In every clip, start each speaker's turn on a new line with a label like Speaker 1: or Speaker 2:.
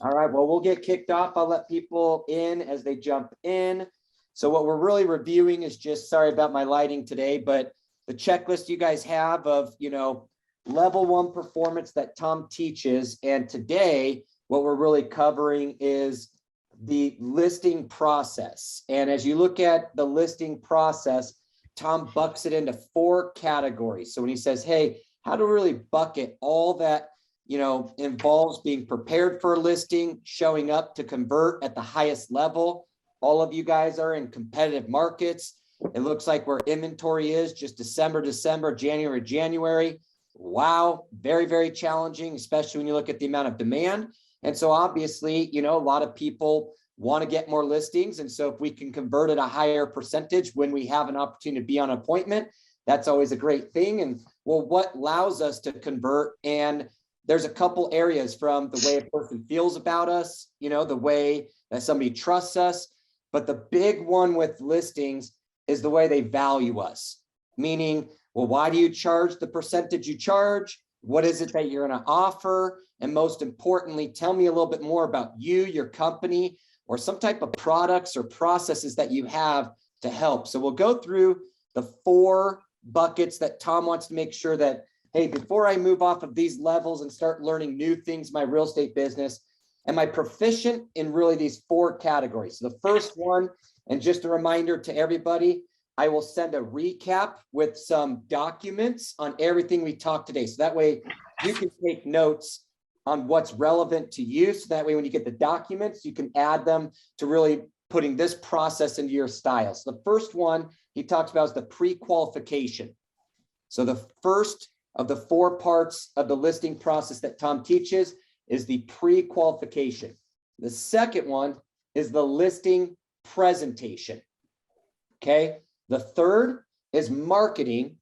Speaker 1: All right, well, we'll get kicked off. I'll let people in as they jump in. So what we're really reviewing is just, sorry about my lighting today, but the checklist you guys have of, level 1 performance that Tom teaches. And today, what we're really covering is the listing process. And as you look at the listing process, Tom buckets it into 4 categories. So when he says, hey, how to really bucket all that involves being prepared for a listing, showing up to convert at the highest level. All of you guys are in competitive markets. It looks like where inventory is just December, January. Wow, very, very challenging, especially when you look at the amount of demand. And so obviously, a lot of people want to get more listings. And so if we can convert at a higher percentage when we have an opportunity to be on appointment, that's always a great thing. And well, what allows us to convert? And there's a couple areas, from the way a person feels about us, the way that somebody trusts us. But the big one with listings is the way they value us. Meaning, well, why do you charge the percentage you charge? What is it that you're going to offer? And most importantly, tell me a little bit more about you, your company, or some type of products or processes that you have to help. So we'll go through the 4 buckets that Tom wants to make sure that, hey, before I move off of these levels and start learning new things in my real estate business, am I proficient in really these 4 categories? So the first one, and just a reminder to everybody, I will send a recap with some documents on everything we talked today. So that way you can take notes on what's relevant to you. So that way, when you get the documents, you can add them to really putting this process into your style. So the first one he talks about is the pre-qualification. So the first of the 4 parts of the listing process that Tom teaches is the pre-qualification. The second one is the listing presentation. Okay. The third is marketing.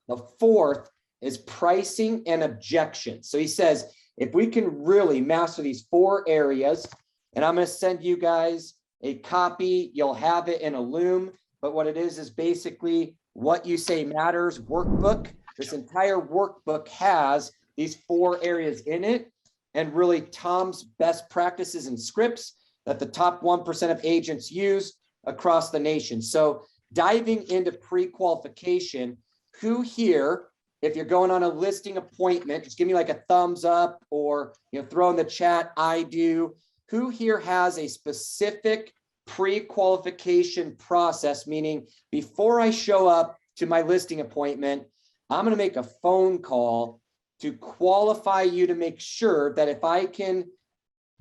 Speaker 1: The 4th is pricing and objections. So he says, if we can really master these 4 areas, and I'm going to send you guys a copy, you'll have it in a Loom, but what it is basically What You Say Matters workbook. This entire workbook has these 4 areas in it, and really Tom's best practices and scripts that the top 1% of agents use across the nation. So diving into pre-qualification, who here, if you're going on a listing appointment, just give me like a thumbs up, or throw in the chat, I do. Who here has a specific pre-qualification process, meaning before I show up to my listing appointment, I'm going to make a phone call to qualify you to make sure that if I can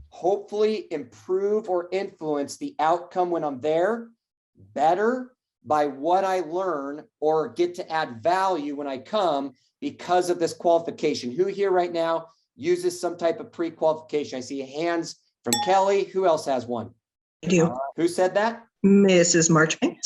Speaker 1: hopefully improve or influence the outcome when I'm there better by what I learn or get to add value when I come because of this qualification. Who here right now uses some type of pre-qualification? I see hands from Kelly. Who else has one?
Speaker 2: I do.
Speaker 1: Who said that?
Speaker 2: Mrs. Marchbank.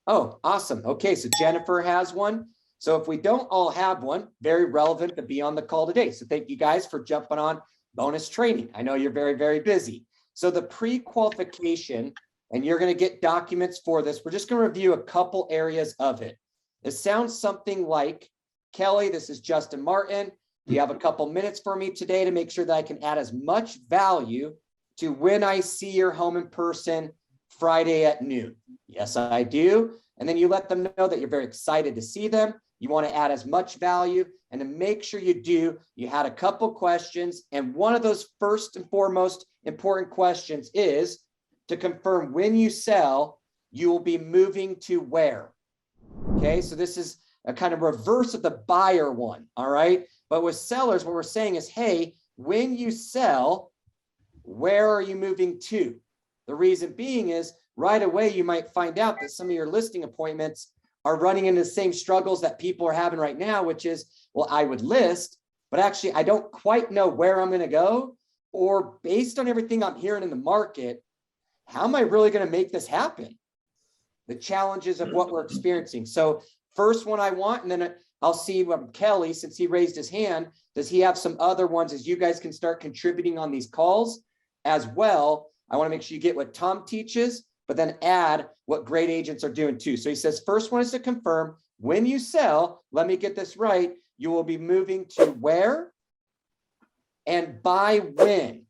Speaker 1: Oh, awesome. Okay, so Jennifer has one. So if we don't all have one, very relevant to be on the call today. So thank you guys for jumping on bonus training. I know you're very, very busy. So the pre-qualification, and you're going to get documents for this. We're just going to review a couple areas of it. It sounds something like, Kelly, this is Justin Martin. You have a couple minutes for me today to make sure that I can add as much value to when I see your home in person Friday at noon. Yes, I do. And then you let them know that you're very excited to see them. You want to add as much value, and to make sure you do, you had a couple questions. And one of those first and foremost important questions is to confirm when you sell, you will be moving to where? Okay, so this is a kind of reverse of the buyer one, all right? But with sellers, what we're saying is, hey, when you sell, where are you moving to? The reason being is right away, you might find out that some of your listing appointments are running into the same struggles that people are having right now, which is, well, I would list, but actually I don't quite know where I'm going to go, or based on everything I'm hearing in the market, how am I really going to make this happen? The challenges of what we're experiencing. So first one I want, and then I'll see what Kelly, since he raised his hand, does he have some other ones as you guys can start contributing on these calls as well? I want to make sure you get what Tom teaches, but then add what great agents are doing too. So he says, first one is to confirm when you sell, let me get this right, you will be moving to where and by when.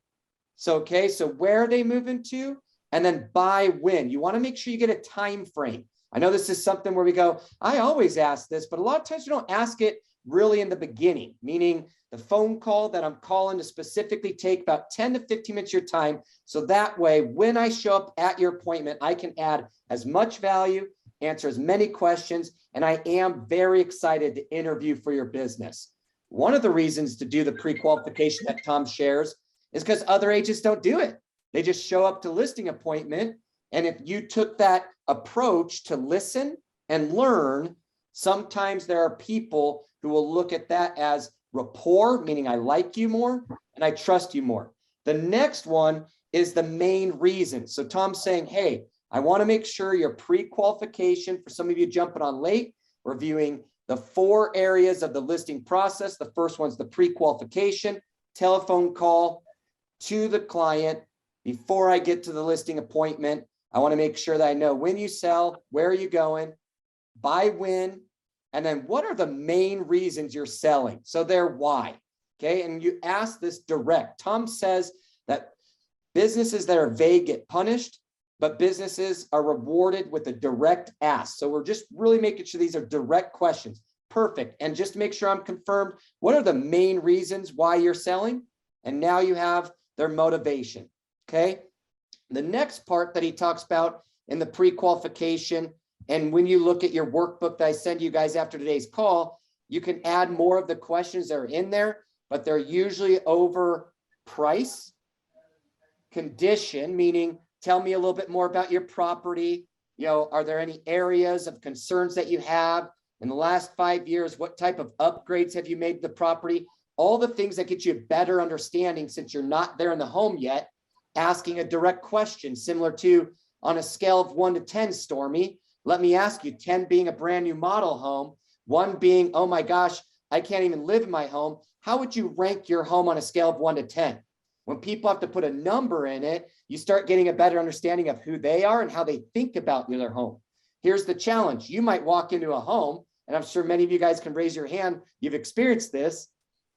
Speaker 1: So, okay, so where are they moving to? And then by when. You want to make sure you get a time frame. I know this is something where we go, I always ask this, but a lot of times you don't ask it really in the beginning, meaning the phone call that I'm calling to specifically take about 10 to 15 minutes of your time. So that way, when I show up at your appointment, I can add as much value, answer as many questions, and I am very excited to interview for your business. One of the reasons to do the pre-qualification that Tom shares is because other agents don't do it. They just show up to listing appointment. And if you took that approach to listen and learn, sometimes there are people who will look at that as rapport, meaning I like you more and I trust you more. The next one is the main reason. So Tom's saying, hey, I want to make sure your pre-qualification, for some of you jumping on late, reviewing the 4 areas of the listing process. The first one's the pre-qualification, telephone call to the client before I get to the listing appointment. I want to make sure that I know when you sell, where are you going, by when, and then what are the main reasons you're selling? So they're why. Okay. And you ask this direct. Tom says that businesses that are vague get punished, but businesses are rewarded with a direct ask. So we're just really making sure these are direct questions. Perfect. And just to make sure I'm confirmed, what are the main reasons why you're selling? And now you have their motivation. Okay. The next part that he talks about in the pre-qualification, and when you look at your workbook that I send you guys after today's call, you can add more of the questions that are in there, but they're usually over price, condition, meaning tell me a little bit more about your property. Are there any areas of concerns that you have in the last 5 years? What type of upgrades have you made to the property? All the things that get you a better understanding, since you're not there in the home yet. Asking a direct question similar to, on a scale of 1 to 10, Stormy, let me ask you, 10 being a brand new model home, 1 being, oh my gosh, I can't even live in my home. How would you rank your home on a scale of 1 to 10? When people have to put a number in it, you start getting a better understanding of who they are and how they think about their home. Here's the challenge. You might walk into a home, and I'm sure many of you guys can raise your hand. You've experienced this.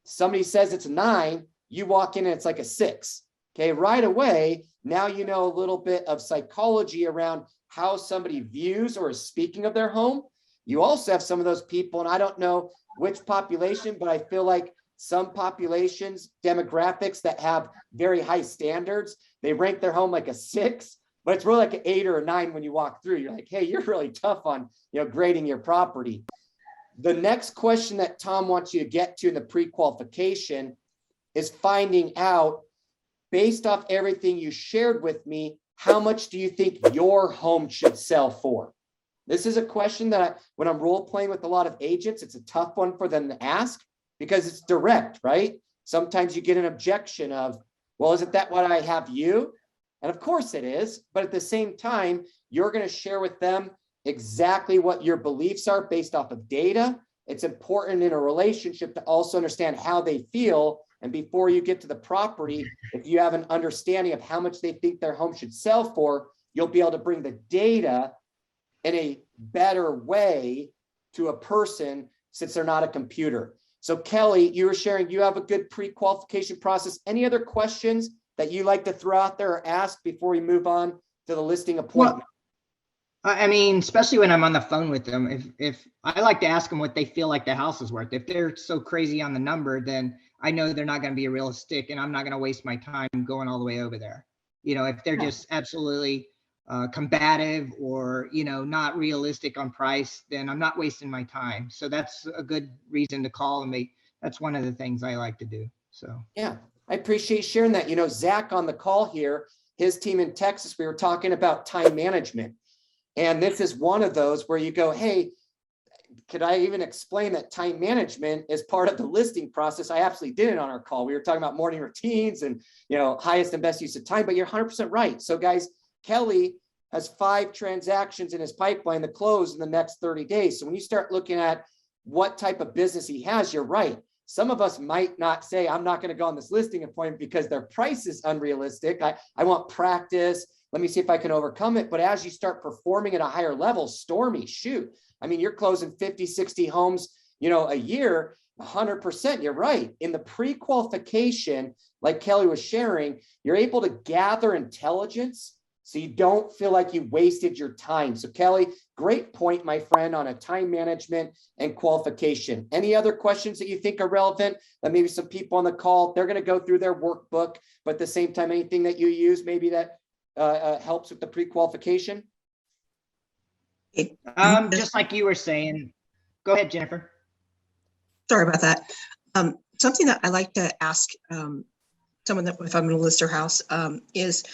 Speaker 1: Somebody says it's a 9, you walk in and it's like a 6. Okay, right away, now you know a little bit of psychology around how somebody views or is speaking of their home. You also have some of those people, and I don't know which population, but I feel like some populations, demographics that have very high standards, they rank their home like a 6, but it's really like an 8 or a 9 when you walk through. You're like, hey, you're really tough on grading your property. The next question that Tom wants you to get to in the pre-qualification is finding out, based off everything you shared with me, how much do you think your home should sell for? This is a question that when I'm role playing with a lot of agents, it's a tough one for them to ask because it's direct, right? Sometimes you get an objection of, well, isn't that what I have you? And of course it is, but at the same time, you're going to share with them exactly what your beliefs are based off of data. It's important in a relationship to also understand how they feel. And before you get to the property, if you have an understanding of how much they think their home should sell for, you'll be able to bring the data in a better way to a person since they're not a computer. So Kelly, you were sharing you have a good pre-qualification process. Any other questions that you like to throw out there or ask before we move on to the listing appointment?
Speaker 3: Well, I mean, especially when I'm on the phone with them, if I like to ask them what they feel like the house is worth. If they're so crazy on the number, then I know they're not going to be realistic, and I'm not going to waste my time going all the way over there. If they're just absolutely combative or, not realistic on price, then I'm not wasting my time. So that's a good reason to call and that's one of the things I like to do. So,
Speaker 1: yeah, I appreciate sharing that. Zach on the call here, his team in Texas, we were talking about time management. And this is one of those where you go, hey, could I even explain that time management is part of the listing process? I absolutely did it on our call. We were talking about morning routines and, highest and best use of time, but you're 100% right. So guys, Kelly has 5 transactions in his pipeline to close in the next 30 days. So when you start looking at what type of business he has, you're right. Some of us might not say, I'm not going to go on this listing appointment because their price is unrealistic. I want practice. Let me see if I can overcome it. But as you start performing at a higher level, Stormy, shoot. I mean, you're closing 50, 60 homes, a year. 100%, you're right. In the pre-qualification, like Kelly was sharing, you're able to gather intelligence so you don't feel like you wasted your time. So Kelly, great point, my friend, on a time management and qualification. Any other questions that you think are relevant that maybe some people on the call, they're going to go through their workbook, but at the same time, anything that you use maybe that helps with the pre-qualification?
Speaker 3: Just like you were saying, go ahead, Jennifer.
Speaker 2: Sorry about that. Something that I like to ask someone that if I'm going to list their house is,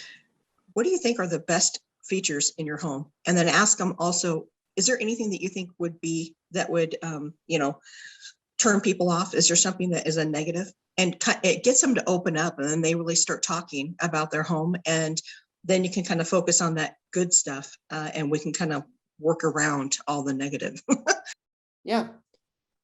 Speaker 2: what do you think are the best features in your home? And then ask them also, is there anything that you think would be that would, turn people off? Is there something that is a negative? And it gets them to open up, and then they really start talking about their home. And then you can kind of focus on that good stuff, and we can kind of work around all the negative.
Speaker 1: Yeah,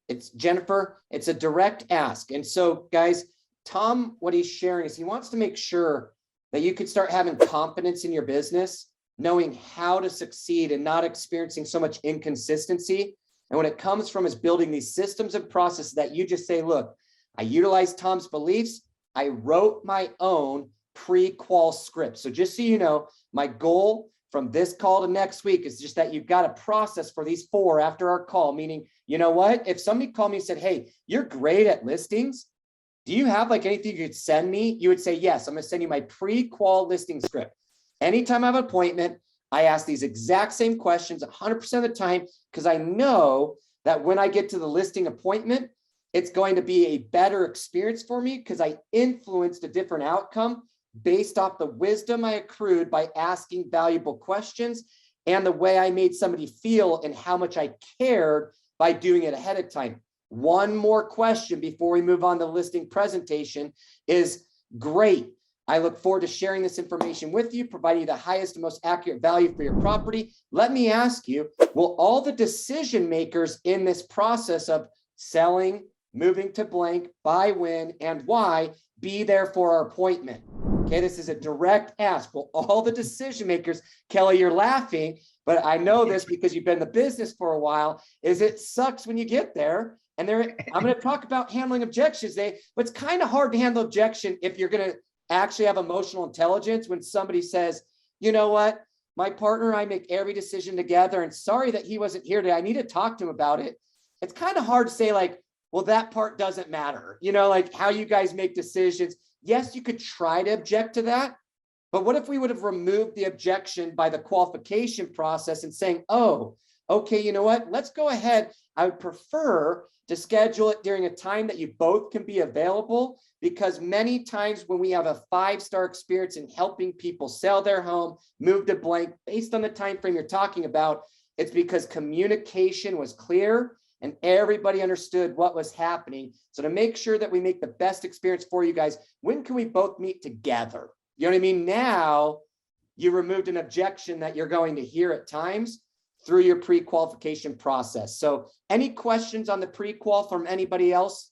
Speaker 1: it's Jennifer. It's a direct ask. And so guys, Tom, what he's sharing is he wants to make sure that you could start having confidence in your business, knowing how to succeed and not experiencing so much inconsistency. And when it comes from is building these systems and processes that you just say, look, I utilize Tom's beliefs. I wrote my own pre-qual script. So just so you know, my goal from this call to next week is just that you've got a process for these 4 after our call, meaning, you know what, if somebody called me and said, hey, you're great at listings, do you have like anything you could send me? You would say, yes, I'm going to send you my pre-qual listing script. Anytime I have an appointment, I ask these exact same questions 100% of the time, because I know that when I get to the listing appointment, it's going to be a better experience for me because I influenced a different outcome based off the wisdom I accrued by asking valuable questions and the way I made somebody feel and how much I cared by doing it ahead of time. One more question before we move on to the listing presentation is, great. I look forward to sharing this information with you, providing you the highest and most accurate value for your property. Let me ask you, will all the decision makers in this process of selling, moving to blank, buy, when, and why be there for our appointment? Okay, this is a direct ask. Will all the decision makers, Kelly, you're laughing, but I know this because you've been in the business for a while, is it sucks when you get there. And I'm going to talk about handling objections today, but it's kind of hard to handle objection if you're going to actually have emotional intelligence when somebody says, you know what, my partner and I make every decision together, and sorry that he wasn't here today. I need to talk to him about it. It's kind of hard to say like, well, that part doesn't matter. You know, like how you guys make decisions. Yes, you could try to object to that, but what if we would have removed the objection by the qualification process and saying, oh, okay, you know what, let's go ahead. I would prefer to schedule it during a time that you both can be available, because many times when we have a 5-star experience in helping people sell their home, move to blank, based on the time frame you're talking about, it's because communication was clear and everybody understood what was happening. So to make sure that we make the best experience for you guys, when can we both meet together? You know what I mean? Now you removed an objection that you're going to hear at times through your pre-qualification process. So any questions on the pre-qual from anybody else?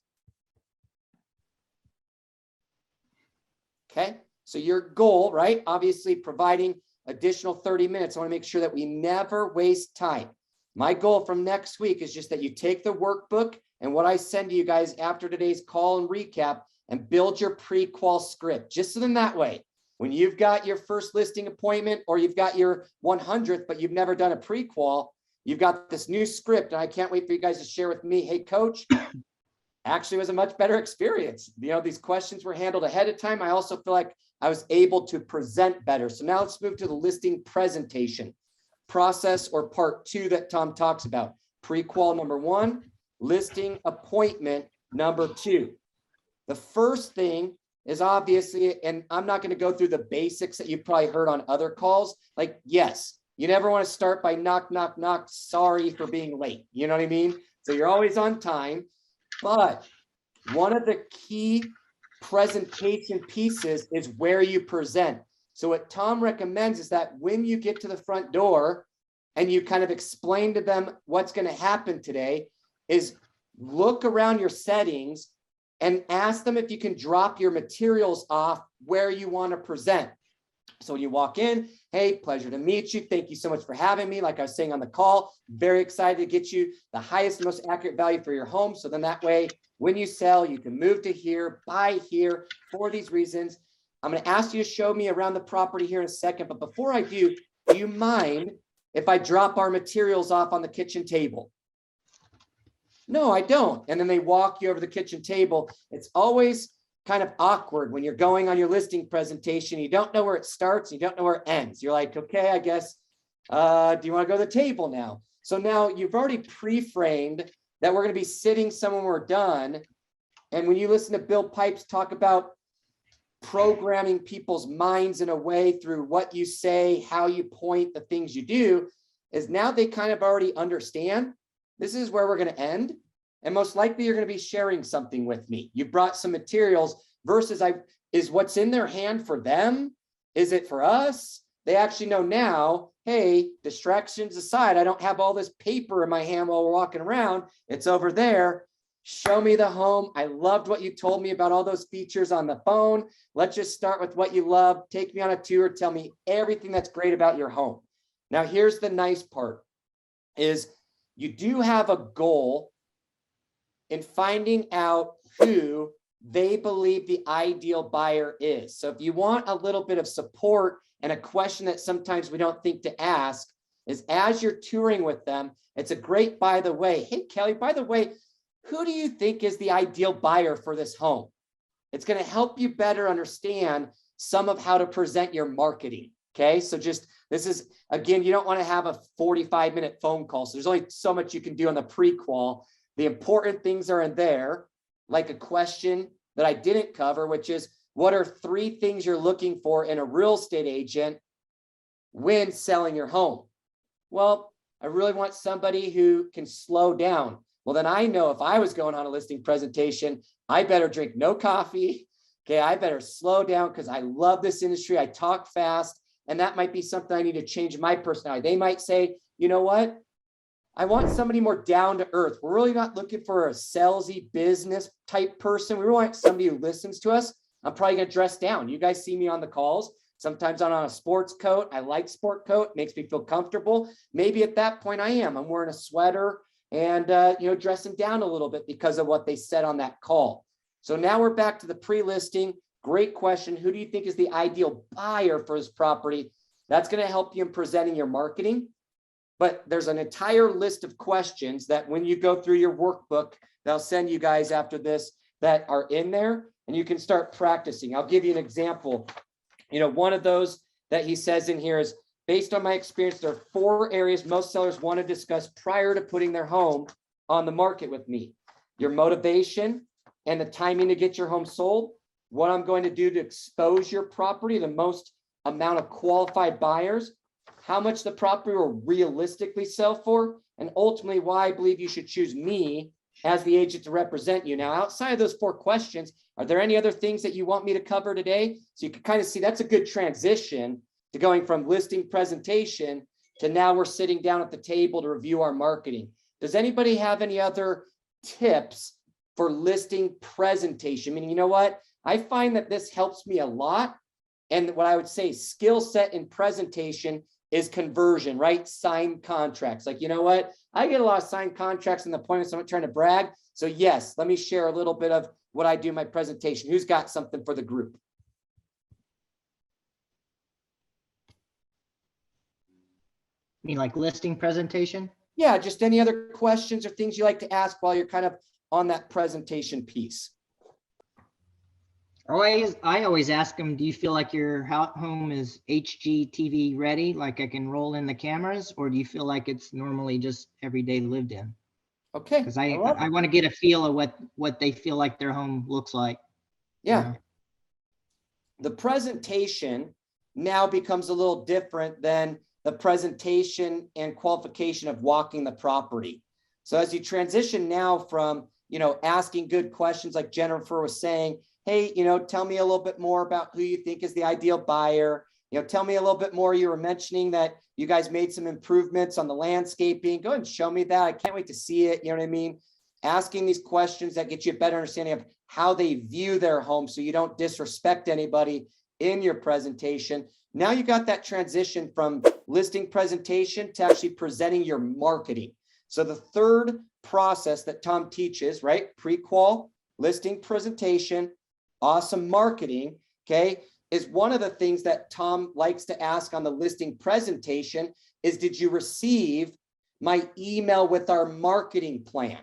Speaker 1: Okay, so your goal, right? Obviously providing additional 30 minutes. I want to make sure that we never waste time. My goal from next week is just that you take the workbook and what I send to you guys after today's call and recap and build your pre-qual script. Just so then that way, when you've got your first listing appointment or you've got your 100th, but you've never done a pre-qual, you've got this new script. And I can't wait for you guys to share with me, hey, coach, actually was a much better experience. You know, these questions were handled ahead of time. I also feel like I was able to present better. So now let's move to the listing presentation process, or part 2 that Tom talks about. Pre-qual number 1, listing appointment number 2. The first thing is obviously, and I'm not going to go through the basics that you've probably heard on other calls. Like, yes, you never want to start by knock, knock, knock. Sorry for being late. You know what I mean? So you're always on time. But one of the key presentation pieces is where you present. So what Tom recommends is that when you get to the front door and you kind of explain to them what's going to happen today, is look around your settings and ask them if you can drop your materials off where you want to present. So when you walk in, hey, pleasure to meet you. Thank you so much for having me. Like I was saying on the call, very excited to get you the highest and most accurate value for your home. So then that way, when you sell, you can move to here, buy here for these reasons. I'm going to ask you to show me around the property here in a second. But before I do you mind if I drop our materials off on the kitchen table? No, I don't. And then they walk you over the kitchen table. It's always kind of awkward when you're going on your listing presentation. You don't know where it starts. You don't know where it ends. You're like, okay, I guess, do you want to go to the table now? So now you've already pre-framed that we're going to be sitting somewhere when we're done. And when you listen to Bill Pipes talk about programming people's minds in a way through what you say, how you point, the things you do, is now they kind of already understand this is where we're going to end. And most likely you're going to be sharing something with me. You brought some materials versus is what's in their hand for them? Is it for us? They actually know now, hey, distractions aside, I don't have all this paper in my hand while we're walking around. It's over there. Show me the home. I loved what you told me about all those features on the phone. Let's just start with what you love. Take me on a tour. Tell me everything that's great about your home. Now, here's the nice part is you do have a goal in finding out who they believe the ideal buyer is. So if you want a little bit of support and a question that sometimes we don't think to ask is as you're touring with them, it's a great, by the way, hey, Kelly, by the way, who do you think is the ideal buyer for this home? It's going to help you better understand some of how to present your marketing. Okay. So just, this is, again, you don't want to have a 45-minute phone call. So there's only so much you can do on the pre-qual. The important things are in there, like a question that I didn't cover, which is what are 3 things you're looking for in a real estate agent when selling your home? Well, I really want somebody who can slow down. Well, then I know if I was going on a listing presentation, I better drink no coffee. Okay, I better slow down because I love this industry. I talk fast, and that might be something I need to change my personality. They might say, you know what? I want somebody more down to earth. We're really not looking for a salesy business type person. We really want somebody who listens to us. I'm probably going to dress down. You guys see me on the calls. Sometimes I'm on a sports coat. I like sport coat. Makes me feel comfortable. Maybe at that point I am. I'm wearing a sweater and dressing down a little bit because of what they said on that call. So now we're back to the pre-listing. Great question. Who do you think is the ideal buyer for this property? That's going to help you in presenting your marketing. But there's an entire list of questions that when you go through your workbook, they'll send you guys after this that are in there and you can start practicing. I'll give you an example. One of those that he says in here is, based on my experience, there are 4 areas most sellers want to discuss prior to putting their home on the market with me. Your motivation and the timing to get your home sold, what I'm going to do to expose your property, the most amount of qualified buyers, how much the property will realistically sell for, and ultimately why I believe you should choose me as the agent to represent you. Now, outside of those 4 questions, are there any other things that you want me to cover today? So you can kind of see that's a good transition to going from listing presentation to now we're sitting down at the table to review our marketing. Does anybody have any other tips for listing presentation? Meaning, you know what? I find that this helps me a lot. And what I would say skill set in presentation is conversion, right? Signed contracts. Like, you know what? I get a lot of signed contracts in the appointments. I'm not trying to brag. So yes, let me share a little bit of what I do in my presentation. Who's got something for the group?
Speaker 3: You mean like listing presentation?
Speaker 1: Yeah, just any other questions or things you like to ask while you're kind of on that presentation piece.
Speaker 3: I always ask them, do you feel like your home is HGTV ready? Like I can roll in the cameras, or do you feel like it's normally just everyday lived in?
Speaker 1: Okay.
Speaker 3: Because I want to get a feel of what they feel like their home looks like.
Speaker 1: Yeah. The presentation now becomes a little different than the presentation and qualification of walking the property. So as you transition now from, asking good questions like Jennifer was saying, hey, tell me a little bit more about who you think is the ideal buyer. Tell me a little bit more. You were mentioning that you guys made some improvements on the landscaping. Go ahead and show me that. I can't wait to see it. You know what I mean? Asking these questions that get you a better understanding of how they view their home so you don't disrespect anybody in your presentation. Now you got that transition from listing presentation to actually presenting your marketing. So the third process that Tom teaches, right? Pre-qual, listing presentation, awesome marketing, okay, is one of the things that Tom likes to ask on the listing presentation is, did you receive my email with our marketing plan?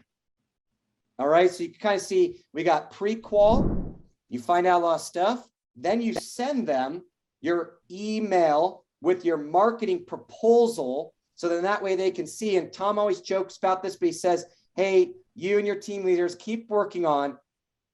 Speaker 1: All right, so you can kind of see we got pre-qual, you find out a lot of stuff, then you send them your email with your marketing proposal. So then that way they can see, and Tom always jokes about this, but he says, hey, you and your team leaders keep working on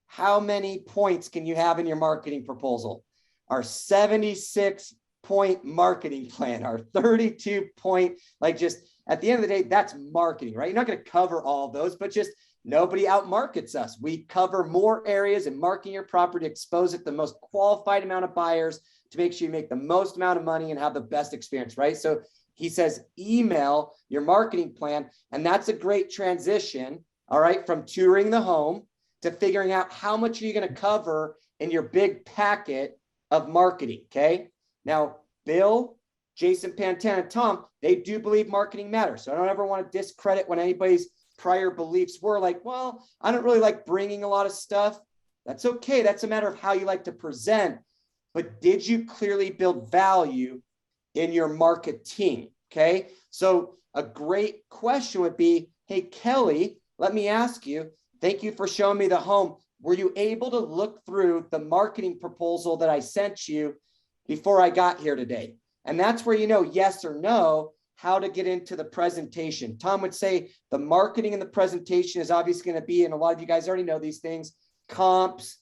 Speaker 1: how many points can you have in your marketing proposal? Our 76-point marketing plan, our 32-point, like just at the end of the day, that's marketing, right? You're not going to cover all of those, but just nobody outmarkets us. We cover more areas in marketing your property, expose it to the most qualified amount of buyers to make sure you make the most amount of money and have the best experience, right? So he says, email your marketing plan. And that's a great transition, all right, from touring the home to figuring out how much are you going to cover in your big packet of marketing, okay? Now, Bill, Jason Pantana, and Tom, they do believe marketing matters. So I don't ever want to discredit when anybody's prior beliefs were like, well, I don't really like bringing a lot of stuff. That's okay. That's a matter of how you like to present. But did you clearly build value in your marketing? Okay. So a great question would be, hey, Kelly, let me ask you, thank you for showing me the home. Were you able to look through the marketing proposal that I sent you before I got here today? And that's where you know yes or no, how to get into the presentation. Tom would say the marketing and the presentation is obviously going to be, and a lot of you guys already know these things, comps,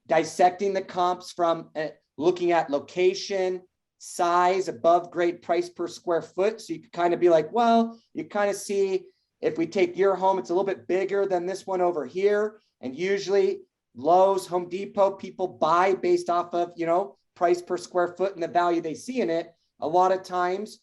Speaker 1: dissecting the comps from looking at location, size, above grade price per square foot. So you can kind of be like, well, you kind of see if we take your home, it's a little bit bigger than this one over here. And usually Lowe's, Home Depot, people buy based off of, you know, price per square foot and the value they see in it. A lot of times,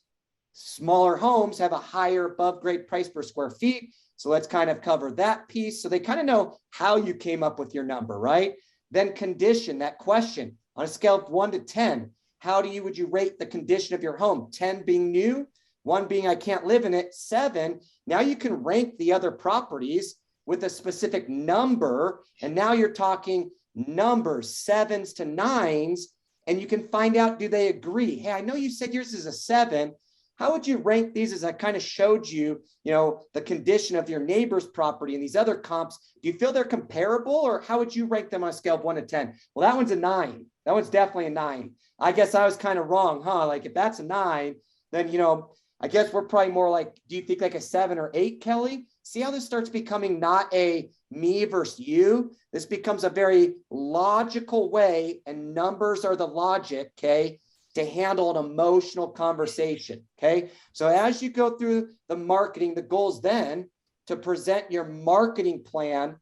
Speaker 1: smaller homes have a higher above grade price per square feet. So let's kind of cover that piece. So they kind of know how you came up with your number, right? Then condition, that question on a scale of 1 to 10, would you rate the condition of your home? 10 being new, 1 being I can't live in it, 7. Now you can rank the other properties with a specific number. And now you're talking numbers, 7s to 9s, and you can find out, do they agree? Hey, I know you said yours is a 7. How would you rank these as I kind of showed you, you know, the condition of your neighbor's property and these other comps? Do you feel they're comparable, or how would you rank them on a scale of 1 to 10? Well, that one's a 9. That one's definitely a 9. I guess I was kind of wrong, huh? Like if that's a 9, then, you know, I guess we're probably more like, do you think like a 7 or 8, Kelly? See how this starts becoming not a me versus you. This becomes a very logical way, and numbers are the logic, okay, to handle an emotional conversation, okay? So as you go through the marketing, the goal is then to present your marketing plan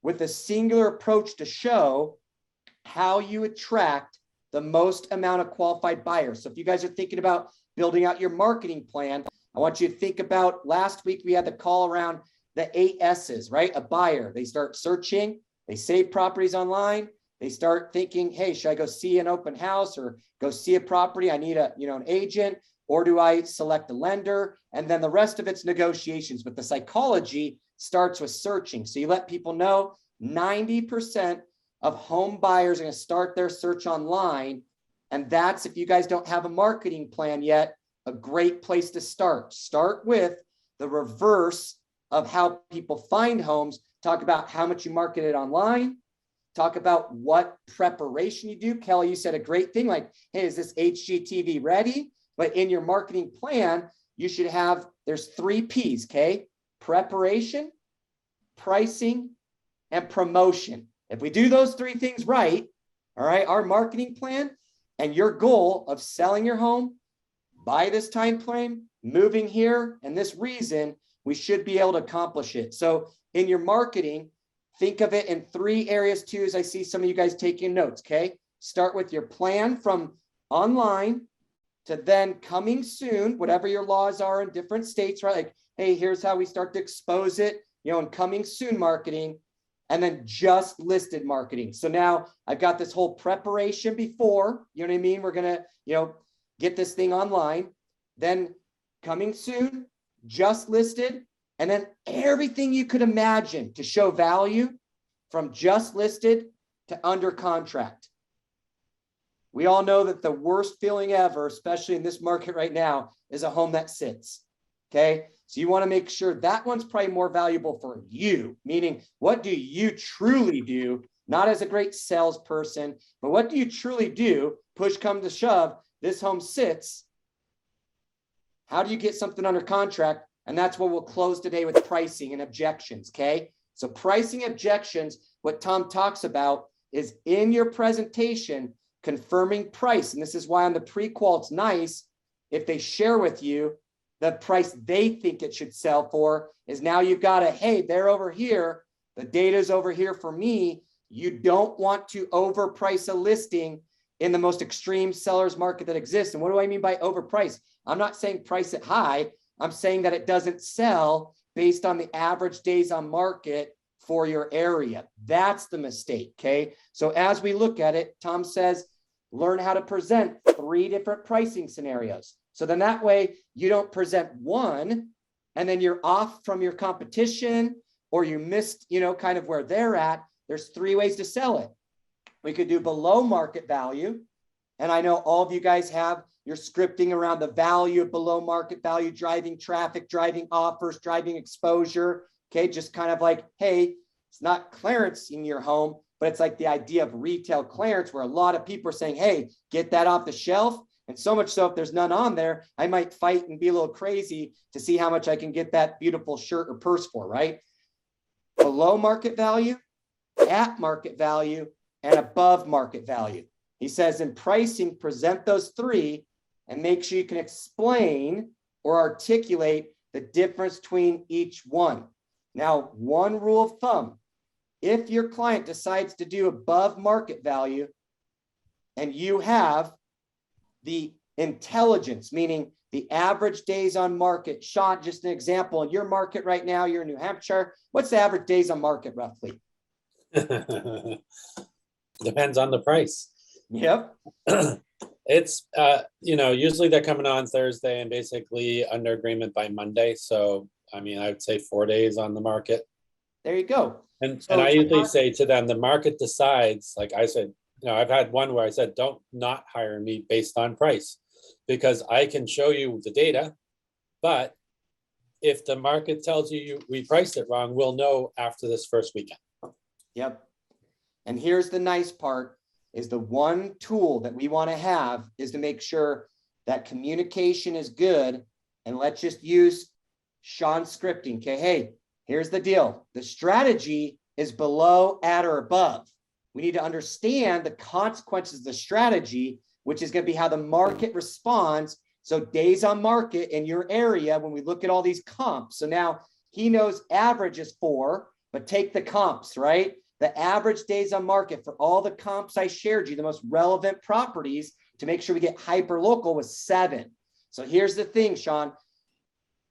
Speaker 1: with a singular approach to show how you attract the most amount of qualified buyers. So if you guys are thinking about building out your marketing plan, I want you to think about, last week we had the call around the 8 S's, right? A buyer, they start searching, they save properties online, they start thinking, hey, should I go see an open house or go see a property? I need an agent, or do I select a lender? And then the rest of it's negotiations. But the psychology starts with searching. So you let people know 90% of home buyers are going to start their search online. And that's, if you guys don't have a marketing plan yet, a great place to start. Start with the reverse of how people find homes. Talk about how much you market it online. Talk about what preparation you do. Kelly, you said a great thing like, hey, is this HGTV ready? But in your marketing plan, you should have, there's 3 P's, okay? Preparation, pricing, and promotion. If we do those 3 things right, all right, our marketing plan and your goal of selling your home by this time frame, moving here, and this reason, we should be able to accomplish it. So in your marketing, think of it in 3 areas too, as I see some of you guys taking notes, okay? Start with your plan from online to then coming soon, whatever your laws are in different states, right? Like, hey, here's how we start to expose it, in coming soon marketing. and then just listed marketing. So now I've got this whole preparation before, you know what I mean? We're going to, get this thing online, then coming soon, just listed, and then everything you could imagine to show value from just listed to under contract. We all know that the worst feeling ever, especially in this market right now, is a home that sits. Okay. So you want to make sure that one's probably more valuable for you, meaning what do you truly do? Not as a great salesperson, but what do you truly do? Push come to shove, this home sits. How do you get something under contract? And that's what we'll close today with pricing and objections. Okay. So pricing objections, what Tom talks about is in your presentation, confirming price. And this is why on the pre-qual, it's nice if they share with you the price they think it should sell for. Is now you've got a, hey, they're over here. The data's over here for me. You don't want to overprice a listing in the most extreme seller's market that exists. And what do I mean by overprice? I'm not saying price it high. I'm saying that it doesn't sell based on the average days on market for your area. That's the mistake. Okay. So as we look at it, Tom says, learn how to present 3 different pricing scenarios. So then that way you don't present one and then you're off from your competition or you missed, kind of where they're at. There's 3 ways to sell it. We could do below market value. And I know all of you guys have your scripting around the value of below market value, driving traffic, driving offers, driving exposure. Okay. Just kind of like, hey, it's not clearance in your home, but it's like the idea of retail clearance where a lot of people are saying, hey, get that off the shelf. And so much so if there's none on there, I might fight and be a little crazy to see how much I can get that beautiful shirt or purse for, right? Below market value, at market value, and above market value. He says in pricing, present those 3 and make sure you can explain or articulate the difference between each one. Now, one rule of thumb, if your client decides to do above market value and you have the intelligence, meaning the average days on market, Sean, just an example, in your market right now, you're in New Hampshire, what's the average days on market roughly?
Speaker 4: Depends on the price.
Speaker 1: Yep.
Speaker 4: It's, usually they're coming on Thursday and basically under agreement by Monday. So, I mean, I would say 4 days on the market.
Speaker 1: There you go.
Speaker 4: And
Speaker 1: So
Speaker 4: I usually say to them, the market decides, like I said, I've had one where I said, don't not hire me based on price because I can show you the data, but if the market tells you we priced it wrong, we'll know after this first weekend.
Speaker 1: Yep. And here's the nice part is the one tool that we want to have is to make sure that communication is good. And let's just use Sean's scripting. Okay. Hey, here's the deal. The strategy is below, at, or above. We need to understand the consequences of the strategy, which is going to be how the market responds. So days on market in your area, when we look at all these comps. So now he knows average is 4, but take the comps, right? The average days on market for all the comps I shared you, the most relevant properties to make sure we get hyper local was 7. So here's the thing, Sean,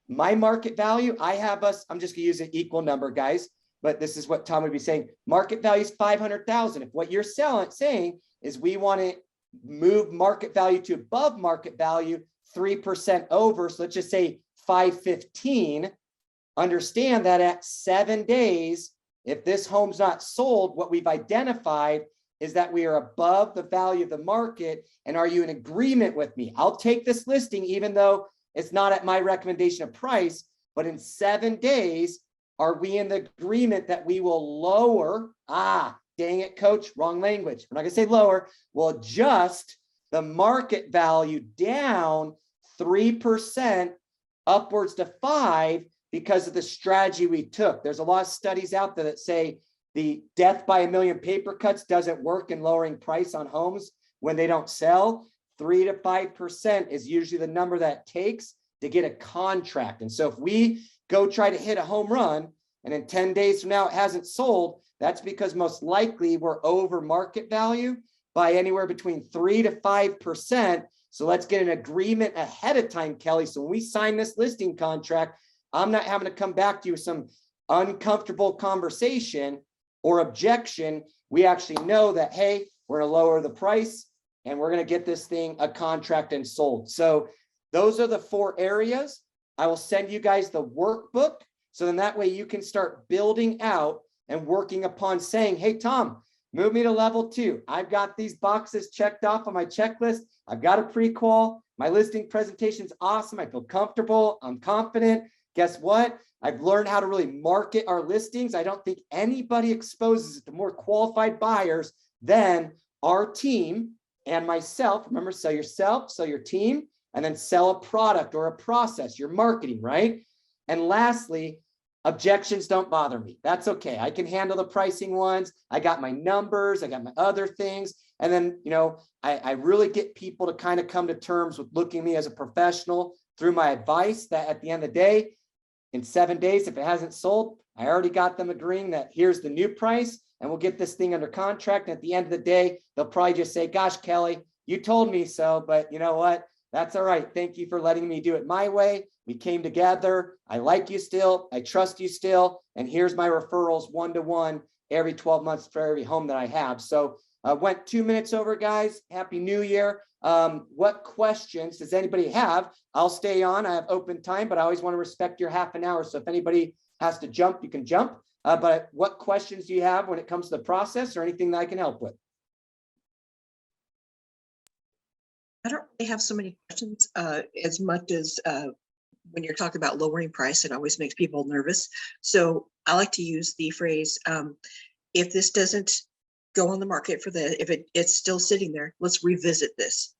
Speaker 1: my market value, I have us, I'm just gonna use an equal number, guys, but this is what Tom would be saying. Market value is 500,000. If what you're saying is we want to move market value to above market value, 3% over. So let's just say 515. Understand that at 7 days, if this home's not sold, what we've identified is that we are above the value of the market. And are you in agreement with me? I'll take this listing, even though it's not at my recommendation of price, but in 7 days, are we in the agreement that we will lower, dang it, coach, wrong language. We're not gonna say lower, we'll adjust the market value down 3% upwards to 5 because of the strategy we took. There's a lot of studies out there that say the death by a million paper cuts doesn't work in lowering price on homes when they don't sell. 3 to 5% is usually the number that it takes to get a contract. And so if we go try to hit a home run and in 10 days from now it hasn't sold, that's because most likely we're over market value by anywhere between 3 to 5%. So let's get an agreement ahead of time, Kelly. So when we sign this listing contract, I'm not having to come back to you with some uncomfortable conversation. or objection, we actually know that, hey, we're going to lower the price and we're going to get this thing a contract and sold. So those are the 4 areas. I will send you guys the workbook. So then that way you can start building out and working upon saying, hey, Tom, move me to level 2. I've got these boxes checked off on my checklist. I've got a pre-qual. My listing presentation is awesome. I feel comfortable. I'm confident. Guess what? I've learned how to really market our listings. I don't think anybody exposes it to more qualified buyers than our team and myself. Remember, sell yourself, sell your team, and then sell a product or a process, your marketing, right? And lastly, objections don't bother me. That's okay. I can handle the pricing ones. I got my numbers. I got my other things. And then, I really get people to kind of come to terms with looking at me as a professional through my advice that at the end of the day, in 7 days, if it hasn't sold, I already got them agreeing that here's the new price and we'll get this thing under contract. And at the end of the day, they'll probably just say, gosh, Kelly, you told me so, but you know what? That's all right. Thank you for letting me do it my way. We came together. I like you still. I trust you still. And here's my referrals 1-to-1 every 12 months for every home that I have. So went 2 minutes over, guys. Happy New Year. What questions does anybody have? I'll stay on. I have open time, but I always want to respect your half an hour. So if anybody has to jump, you can jump. But what questions do you have when it comes to the process or anything that I can help with?
Speaker 2: I don't really have so many questions as much as when you're talking about lowering price, it always makes people nervous. So I like to use the phrase, if this doesn't go on the market if it's still sitting there, let's revisit this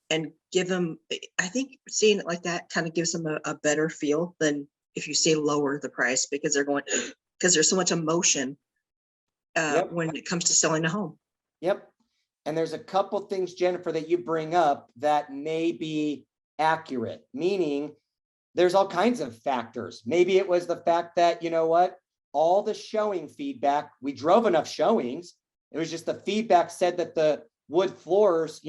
Speaker 2: and give them, I think seeing it like that kind of gives them a better feel than if you say lower the price, because there's so much emotion
Speaker 1: Yep.
Speaker 2: when it comes to selling a home.
Speaker 1: Yep. And there's a couple things, Jennifer, that you bring up that may be accurate, meaning there's all kinds of factors. Maybe it was the fact that, you know what, all the showing feedback, we drove enough showings. It was just the feedback said that the wood floors,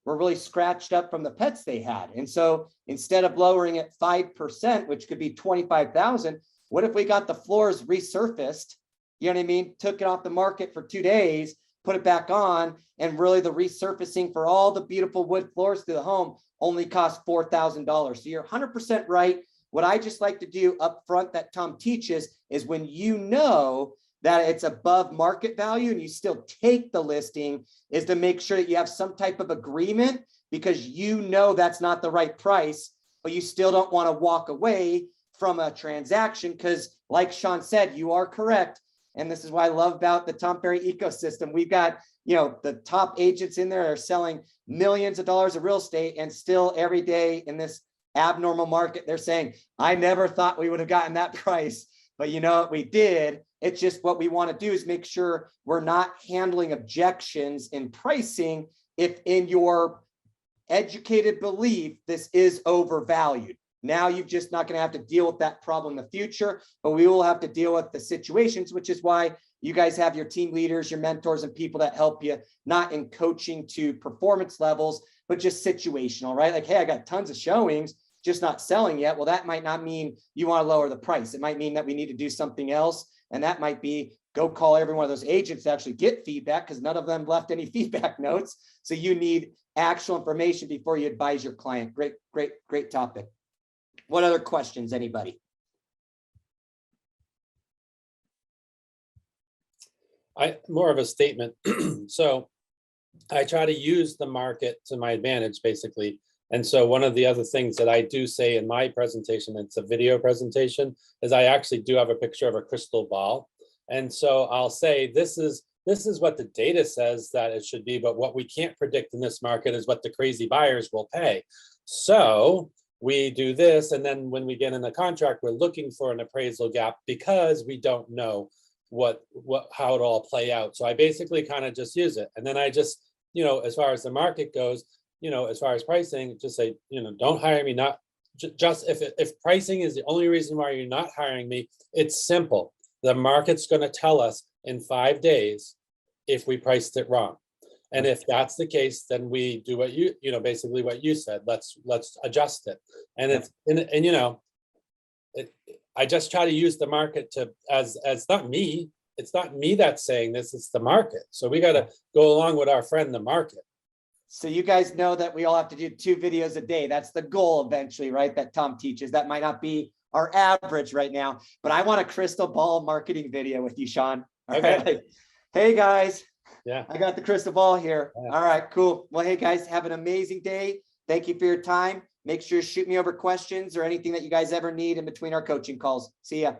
Speaker 1: were really scratched up from the pets they had. And so instead of lowering it 5%, which could be 25,000, what if we got the floors resurfaced? You know what I mean? Took it off the market for 2 days, put it back on, and really the resurfacing for all the beautiful wood floors to the home only cost $4,000. So you're 100% right. What I just like to do up front that Tom teaches is when you know that it's above market value and you still take the listing, is to make sure that you have some type of agreement, because you know that's not the right price, but you still don't want to walk away from a transaction because, like Sean said, you are correct. And this is what I love about the Tom Ferry ecosystem. We've got, the top agents in there are selling millions of dollars of real estate, and still every day in this abnormal market, they're saying, I never thought we would have gotten that price, but you know what, we did. It's just what we want to do is make sure we're not handling objections in pricing if in your educated belief this is overvalued. Now you're just not going to have to deal with that problem in the future, but we will have to deal with the situations, which is why you guys have your team leaders, your mentors, and people that help you, not in coaching to performance levels, but just situational, right? Like, hey, I got tons of showings, just not selling yet. Well, that might not mean you want to lower the price. It might mean that we need to do something else. And that might be go call every one of those agents to actually get feedback, because none of them left any feedback notes. So you need actual information before you advise your client. Great, great, great topic. What other questions, anybody?
Speaker 4: More of a statement. So I try to use the market to my advantage, basically. And so one of the other things that I do say in my presentation, it's a video presentation, is I actually do have a picture of a crystal ball. And so I'll say, this is what the data says that it should be, but what we can't predict in this market is what the crazy buyers will pay. So we do this, and then when we get in the contract, we're looking for an appraisal gap because we don't know how it all play out. So I basically kind of just use it. And then I just, as far as the market goes, as far as pricing, just say, don't hire me, not just if pricing is the only reason why you're not hiring me, it's simple. The market's going to tell us in 5 days if we priced it wrong. And if that's the case, then we do what basically what you said, let's adjust it. And I just try to use the market as not me, it's not me that's saying this, it's the market. So we got to go along with our friend, the market.
Speaker 1: So you guys know that we all have to do 2 videos a day. That's the goal eventually, right? That Tom teaches. That might not be our average right now, but I want a crystal ball marketing video with you, Sean. All
Speaker 4: Okay.
Speaker 1: right. Like, hey guys,
Speaker 4: Yeah.
Speaker 1: I got the crystal ball here.
Speaker 4: Yeah.
Speaker 1: All right, cool. Well, hey guys, have an amazing day. Thank you for your time. Make sure to shoot me over questions or anything that you guys ever need in between our coaching calls. See ya.